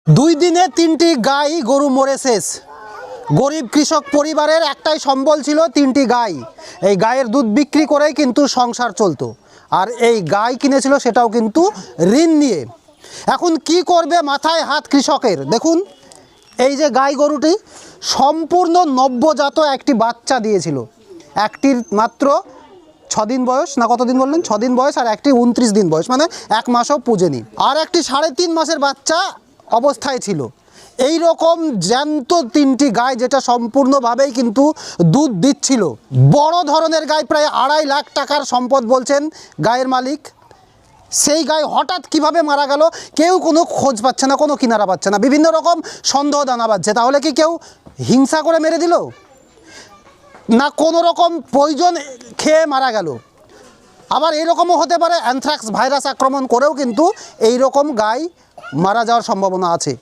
দুই দিনে ৩টি গাই গরু মরে শেষ। গরিব কৃষক পরিবারের একটাই সম্বল ছিল ৩টি গাই। এই গায়ের দুধ বিক্রি করেই কিন্তু সংসার চলতো। আর এই গাই কিনেছিল সেটাও কিন্তু ঋণ নিয়ে। এখন কি করবে মাথায় হাত কৃষকের। দেখুন এই যে গাই গরুটি সম্পূর্ণ নব্যজাত একটি বাচ্চা দিয়েছিল। একটির মাত্র 6 দিন বয়স, না কতদিন বললেন, 6 দিন বয়স, আর একটি 29 দিন বয়স, মানে 1 মাসও পুজেনি। আর একটি 3.5 মাসের বাচ্চা অবস্থায় ছিল। এই রকম জ্যান্ত 3টি গাই যেটা সম্পূর্ণভাবেই কিন্তু দুধ দিচ্ছিল। বড় ধরনের গাই, প্রায় 2.5 লাখ টাকার সম্পদ বলছেন গায়ের মালিক। সেই গাই হঠাৎ কিভাবে মারা গেল কেউ কোনো খোঁজ পাচ্ছে না, কোনো কিনারা পাচ্ছে না। বিভিন্ন রকম সন্দেহ দানা বাজছে। তাহলে কি কেউ হিংসা করে মেরে দিল, না কোনো রকম পয়জন খেয়ে মারা গেল? আবার এরকমও হতে পারে অ্যানথ্রাক্স ভাইরাস আক্রমণ করেও কিন্তু এই রকম গাই মারা যাওয়ার সম্ভাবনা আছে।